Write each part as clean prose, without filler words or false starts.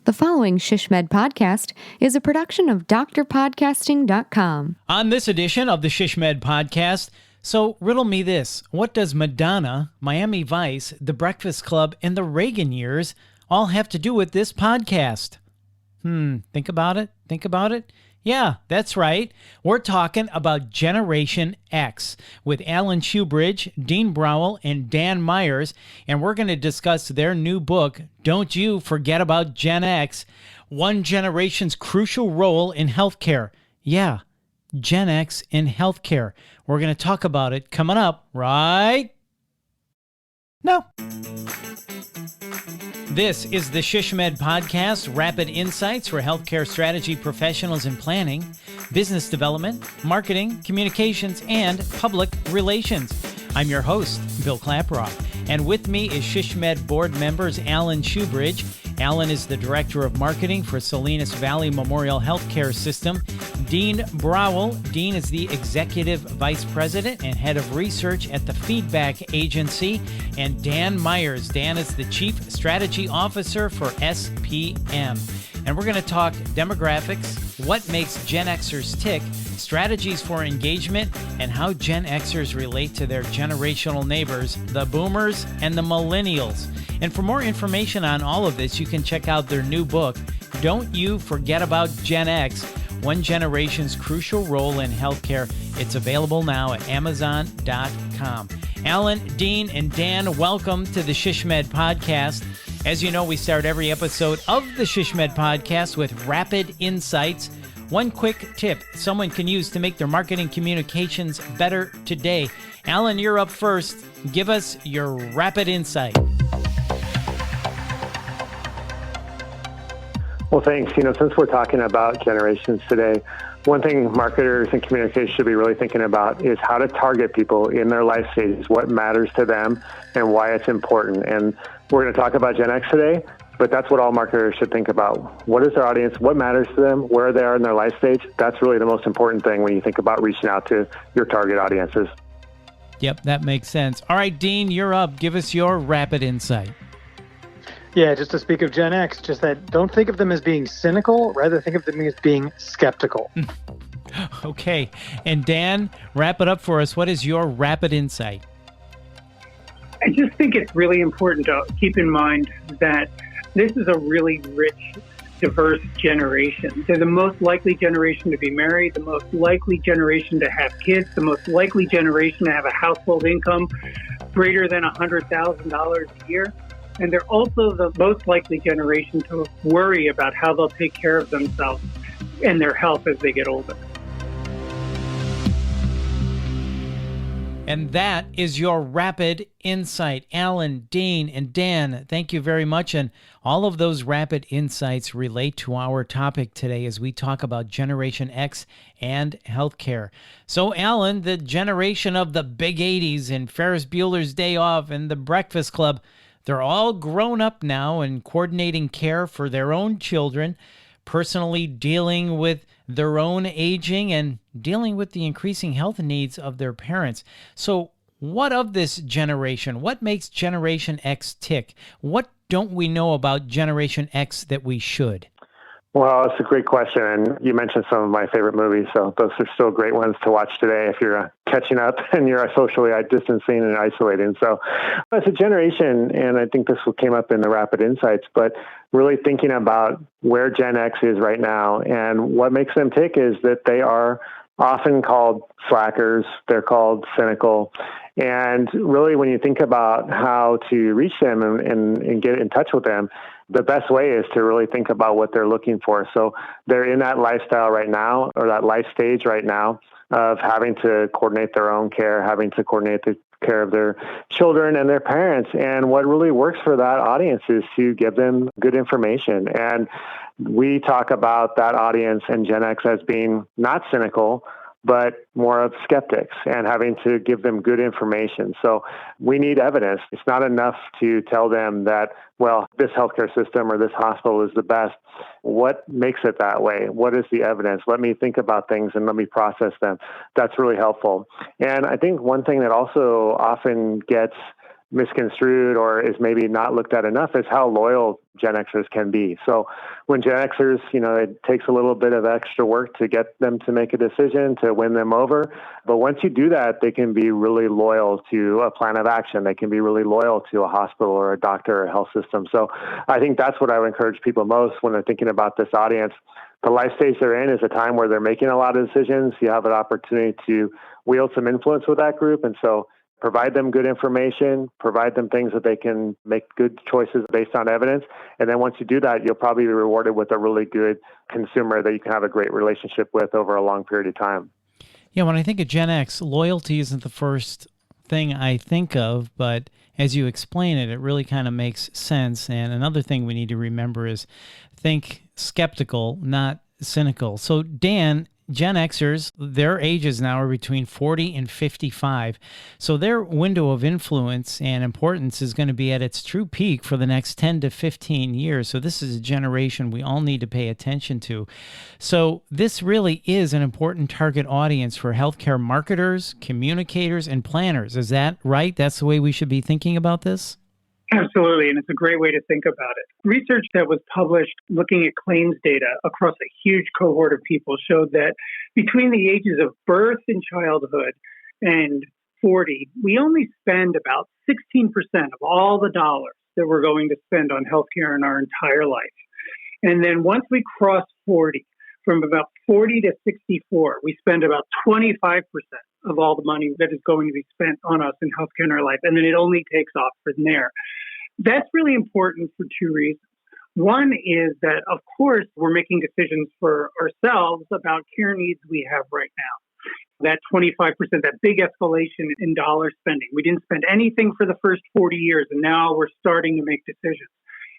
The following ShishMed podcast is a production of drpodcasting.com. On this edition of the ShishMed podcast, so riddle me this. What does Madonna, Miami Vice, The Breakfast Club, and the Reagan years all have to do with this podcast? Think about it. Yeah, that's right. We're talking about Generation X with Alan Shoebridge, Dean Browell, and Dan Myers, and we're going to discuss their new book, Don't You Forget About Gen X, One Generation's Crucial Role in Healthcare. Yeah, Gen X in healthcare. We're going to talk about it coming up right now. This is the ShishMed podcast, rapid insights for healthcare strategy professionals in planning, business development, marketing, communications, and public relations. I'm your host, Bill Klaproth, and with me is ShishMed board members Alan Shoebridge. Alan is the Director of Marketing for Salinas Valley Memorial Healthcare System. Dean Browell. Dean is the Executive Vice President and Head of Research at the Feedback Agency. And Dan Myers. Dan is the Chief Strategy Officer for SPM. And we're going to talk demographics, what makes Gen Xers tick, strategies for engagement, and how Gen Xers relate to their generational neighbors, the Boomers and the Millennials. And for more information on all of this, you can check out their new book, Don't You Forget About Gen X, One Generation's Crucial Role in Healthcare. It's available now at Amazon.com. Alan, Dean, and Dan, welcome to the ShishMed podcast. As you know, we start every episode of the ShishMed podcast with rapid insights. One quick tip someone can use to make their marketing communications better today. Alan, you're up first. Give us your rapid insight. Well, thanks. Since we're talking about generations today, one thing marketers and communicators should be really thinking about is how to target people in their life stages, what matters to them, and why it's important. And we're going to talk about Gen X today, but that's what all marketers should think about. What is their audience? What matters to them? Where they are in their life stage? That's really the most important thing when you think about reaching out to your target audiences. Yep, that makes sense. All right, Dean, you're up. Give us your rapid insight. Yeah, just to speak of Gen X, just that don't think of them as being cynical, rather think of them as being skeptical. Okay. And Dan, wrap it up for us. What is your rapid insight? I just think it's really important to keep in mind that this is a really rich, diverse generation. They're the most likely generation to be married, the most likely generation to have kids, the most likely generation to have a household income greater than $100,000 a year. And they're also the most likely generation to worry about how they'll take care of themselves and their health as they get older. And that is your rapid insight. Alan, Dean, and Dan, thank you very much. And all of those rapid insights relate to our topic today as we talk about Generation X and healthcare. So, Alan, the generation of the big 80s and Ferris Bueller's Day Off and The Breakfast Club, they're all grown up now and coordinating care for their own children, personally dealing with their own aging and dealing with the increasing health needs of their parents. So what of this generation? What makes Generation X tick? What don't we know about Generation X that we should? Well, it's a great question. And you mentioned some of my favorite movies, so those are still great ones to watch today if you're catching up and you're socially distancing and isolating. So as a generation, and I think this came up in the rapid insights, but really thinking about where Gen X is right now and what makes them tick is that they are often called slackers. They're called cynical. And really, when you think about how to reach them and get in touch with them, the best way is to really think about what they're looking for. So they're in that lifestyle right now, or that life stage right now, of having to coordinate their own care, having to coordinate the care of their children and their parents. And what really works for that audience is to give them good information. And we talk about that audience and Gen X as being not cynical, but more of skeptics and having to give them good information. So we need evidence. It's not enough to tell them that, well, this healthcare system or this hospital is the best. What makes it that way? What is the evidence? Let me think about things and let me process them. That's really helpful. And I think one thing that also often gets misconstrued or is maybe not looked at enough is how loyal Gen Xers can be. So when Gen Xers, it takes a little bit of extra work to get them to make a decision, to win them over. But once you do that, they can be really loyal to a plan of action. They can be really loyal to a hospital or a doctor or a health system. So I think that's what I would encourage people most when they're thinking about this audience. The life stage they're in is a time where they're making a lot of decisions. You have an opportunity to wield some influence with that group. And so provide them good information, provide them things that they can make good choices based on evidence. And then once you do that, you'll probably be rewarded with a really good consumer that you can have a great relationship with over a long period of time. Yeah, when I think of Gen X, loyalty isn't the first thing I think of, but as you explain it, it really kind of makes sense. And another thing we need to remember is think skeptical, not cynical. So Dan, Gen Xers, their ages now are between 40 and 55. So their window of influence and importance is going to be at its true peak for the next 10 to 15 years. So this is a generation we all need to pay attention to. So this really is an important target audience for healthcare marketers, communicators, and planners. Is that right? That's the way we should be thinking about this? Absolutely, and it's a great way to think about it. Research that was published looking at claims data across a huge cohort of people showed that between the ages of birth and childhood and 40, we only spend about 16% of all the dollars that we're going to spend on healthcare in our entire life. And then once we cross 40, from about 40 to 64, we spend about 25% of all the money that is going to be spent on us in healthcare in our life. And then it only takes off from there. That's really important for two reasons. One is that, of course, we're making decisions for ourselves about care needs we have right now. That 25%, that big escalation in dollar spending. We didn't spend anything for the first 40 years, and now we're starting to make decisions.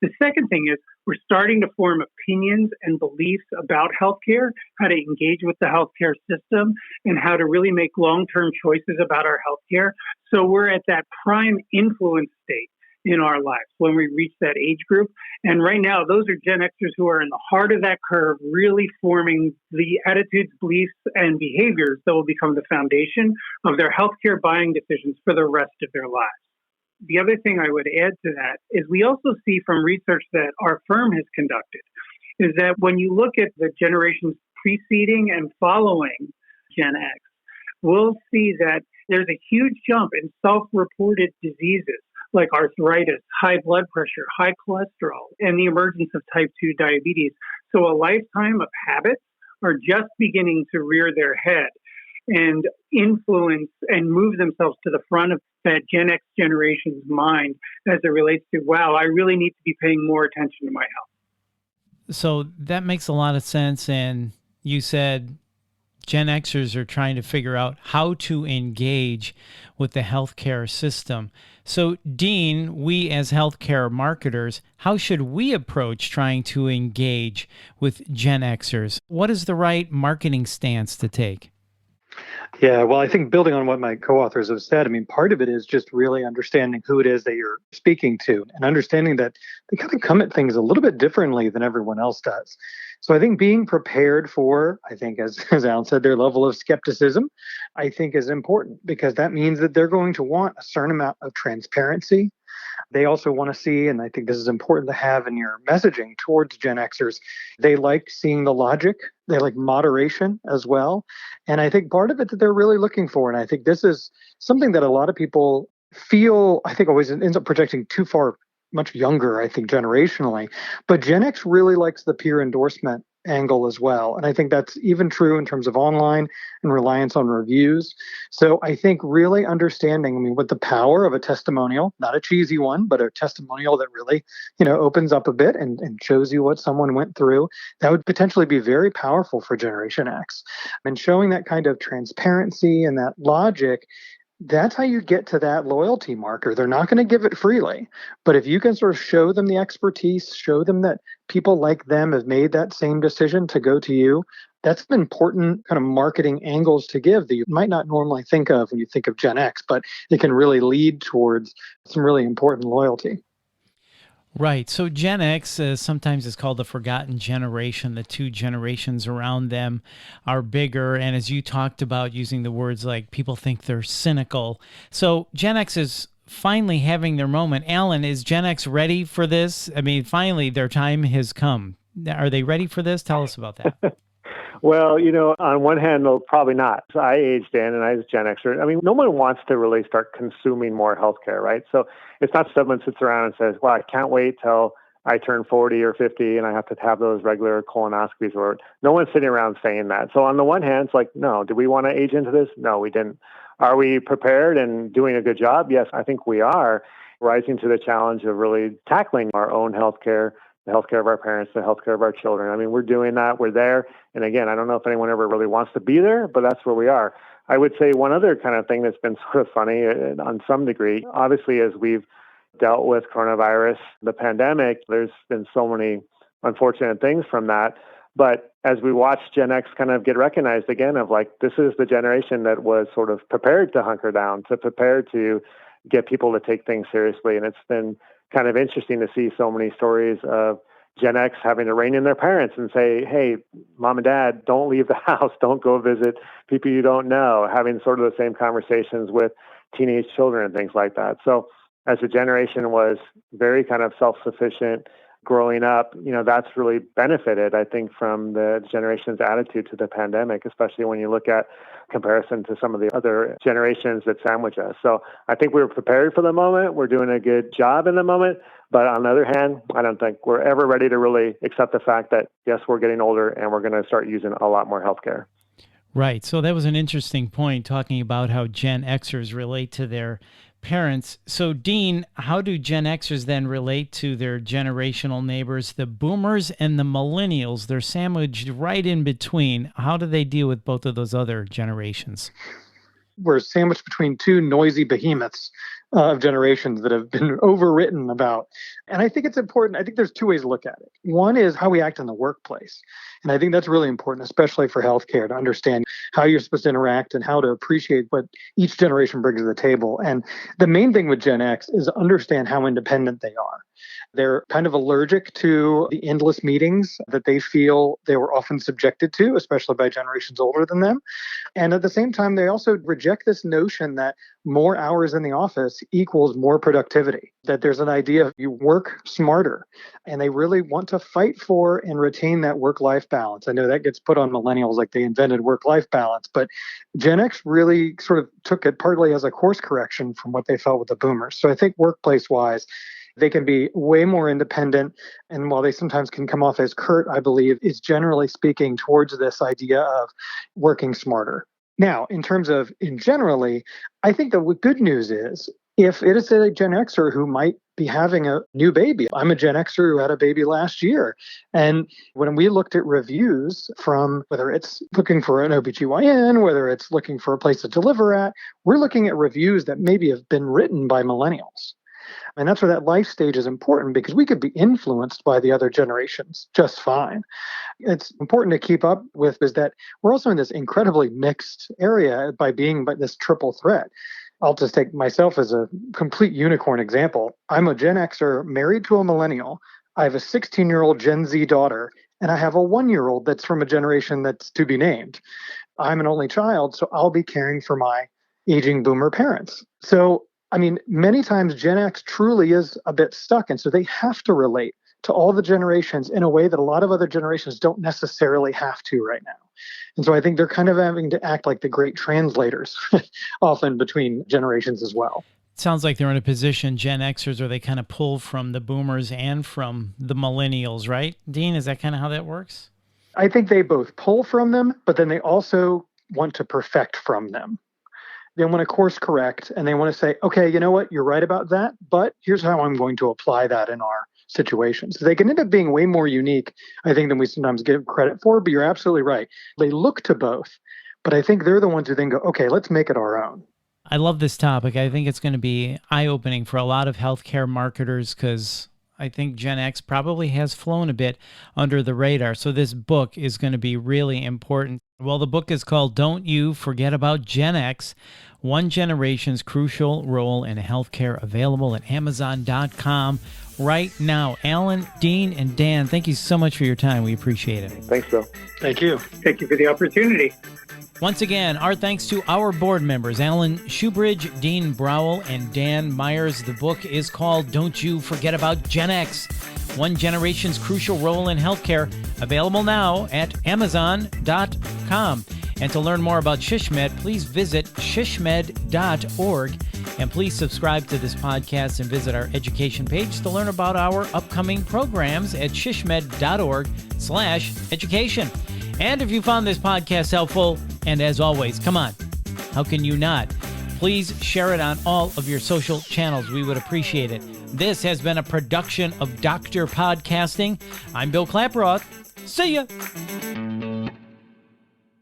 The second thing is we're starting to form opinions and beliefs about healthcare, how to engage with the healthcare system, and how to really make long-term choices about our healthcare. So we're at that prime influence state in our lives when we reach that age group. And right now, those are Gen Xers who are in the heart of that curve, really forming the attitudes, beliefs, and behaviors that will become the foundation of their healthcare buying decisions for the rest of their lives. The other thing I would add to that is we also see from research that our firm has conducted is that when you look at the generations preceding and following Gen X, we'll see that there's a huge jump in self-reported diseases like arthritis, high blood pressure, high cholesterol, and the emergence of type 2 diabetes. So a lifetime of habits are just beginning to rear their head and influence and move themselves to the front of that Gen X generation's mind as it relates to, wow, I really need to be paying more attention to my health. So that makes a lot of sense. And you said Gen Xers are trying to figure out how to engage with the healthcare system. So Dean, we as healthcare marketers, how should we approach trying to engage with Gen Xers? What is the right marketing stance to take? Yeah, well, I think building on what my co-authors have said, part of it is just really understanding who it is that you're speaking to and understanding that they kind of come at things a little bit differently than everyone else does. So I think being prepared for, as Alan said, their level of skepticism, I think is important because that means that they're going to want a certain amount of transparency. They also want to see, and I think this is important to have in your messaging towards Gen Xers, they like seeing the logic. They like moderation as well. And I think part of it that they're really looking for, and I think this is something that a lot of people feel, I think always ends up projecting too far, much younger, I think, generationally. But Gen X really likes the peer endorsement angle as well. And I think that's even true in terms of online and reliance on reviews. So I think really understanding, what the power of a testimonial, not a cheesy one, but a testimonial that really, opens up a bit and shows you what someone went through, that would potentially be very powerful for Generation X. And showing that kind of transparency and that logic, that's how you get to that loyalty marker. They're not going to give it freely. But if you can sort of show them the expertise, show them that people like them have made that same decision to go to you, that's an important kind of marketing angles to give that you might not normally think of when you think of Gen X, but it can really lead towards some really important loyalty. Right. So Gen X sometimes is called the forgotten generation. The two generations around them are bigger. And as you talked about using the words like people think they're cynical. So Gen X is finally having their moment. Alan, is Gen X ready for this? I mean, finally, their time has come. Are they ready for this? Tell us about that. Well, on one hand, no, probably not. So I aged in and I was Gen Xer. I mean, no one wants to really start consuming more healthcare, right? So it's not someone sits around and says, well, I can't wait till I turn 40 or 50 and I have to have those regular colonoscopies. Or no one's sitting around saying that. So on the one hand, it's like, no, do we want to age into this? No, we didn't. Are we prepared and doing a good job? Yes, I think we are rising to the challenge of really tackling our own healthcare, the healthcare of our parents, the healthcare of our children. I mean, we're doing that. We're there. And again, I don't know if anyone ever really wants to be there, but that's where we are. I would say one other kind of thing that's been sort of funny on some degree, obviously, as we've dealt with coronavirus, the pandemic, there's been so many unfortunate things from that. But as we watch Gen X kind of get recognized again of like, this is the generation that was sort of prepared to hunker down, to prepare to get people to take things seriously. And it's been kind of interesting to see so many stories of Gen X having to rein in their parents and say, hey, mom and dad, don't leave the house. Don't go visit people you don't know, having sort of the same conversations with teenage children and things like that. So as a generation was very kind of self-sufficient growing up, that's really benefited, I think, from the generation's attitude to the pandemic, especially when you look at comparison to some of the other generations that sandwich us. So I think we were prepared for the moment. We're doing a good job in the moment. But on the other hand, I don't think we're ever ready to really accept the fact that, yes, we're getting older and we're going to start using a lot more healthcare. Right. So that was an interesting point, talking about how Gen Xers relate to their parents. So, Dean, how do Gen Xers then relate to their generational neighbors, the boomers and the millennials? They're sandwiched right in between. How do they deal with both of those other generations? We're sandwiched between two noisy behemoths of generations that have been overwritten about. And I think it's important. I think there's two ways to look at it. One is how we act in the workplace. And I think that's really important, especially for healthcare, to understand how you're supposed to interact and how to appreciate what each generation brings to the table. And the main thing with Gen X is understand how independent they are. They're kind of allergic to the endless meetings that they feel they were often subjected to, especially by generations older than them. And at the same time, they also reject this notion that more hours in the office equals more productivity, that there's an idea of you work smarter. And they really want to fight for and retain that work-life balance. I know that gets put on millennials like they invented work-life balance, but Gen X really sort of took it partly as a course correction from what they felt with the boomers. So I think workplace-wise, they can be way more independent. And while they sometimes can come off as curt, I believe is generally speaking towards this idea of working smarter. Now, in terms of generally, I think the good news is if it is a Gen Xer who might be having a new baby. I'm a Gen Xer who had a baby last year. And when we looked at reviews from whether it's looking for an OBGYN, whether it's looking for a place to deliver at, we're looking at reviews that maybe have been written by millennials. And that's where that life stage is important because we could be influenced by the other generations just fine. It's important to keep up with is that we're also in this incredibly mixed area by being this triple threat. I'll just take myself as a complete unicorn example. I'm a Gen Xer married to a millennial. I have a 16-year-old Gen Z daughter, and I have a 1-year-old that's from a generation that's to be named. I'm an only child, so I'll be caring for my aging boomer parents. So I mean, many times Gen X truly is a bit stuck. And so they have to relate to all the generations in a way that a lot of other generations don't necessarily have to right now. And so I think they're kind of having to act like the great translators often between generations as well. It sounds like they're in a position, Gen Xers, where they kind of pull from the boomers and from the millennials, right? Dean, is that kind of how that works? I think they both pull from them, but then they also want to perfect from them. They want to course correct and they want to say, okay, you know what, you're right about that, but here's how I'm going to apply that in our situation. So they can end up being way more unique, I think, than we sometimes give credit for, but you're absolutely right. They look to both, but I think they're the ones who then go, okay, let's make it our own. I love this topic. I think it's going to be eye-opening for a lot of healthcare marketers because I think Gen X probably has flown a bit under the radar. So this book is going to be really important. Well, the book is called Don't You Forget About Gen X, One Generation's Crucial Role in Healthcare, available at Amazon.com right now. Alan, Dean, and Dan, thank you so much for your time. We appreciate it. Thanks, Bill. Thank you. Thank you for the opportunity. Once again, our thanks to our board members, Alan Shoebridge, Dean Browell, and Dan Myers. The book is called Don't You Forget About Gen X, One Generation's Crucial Role in Healthcare, available now at Amazon.com. And to learn more about SHSMD, please visit shshmed.org. And please subscribe to this podcast and visit our education page to learn about our upcoming programs at shshmed.org/education. And if you found this podcast helpful, and as always, come on, how can you not? Please share it on all of your social channels. We would appreciate it. This has been a production of Dr. Podcasting. I'm Bill Klaproth. See ya.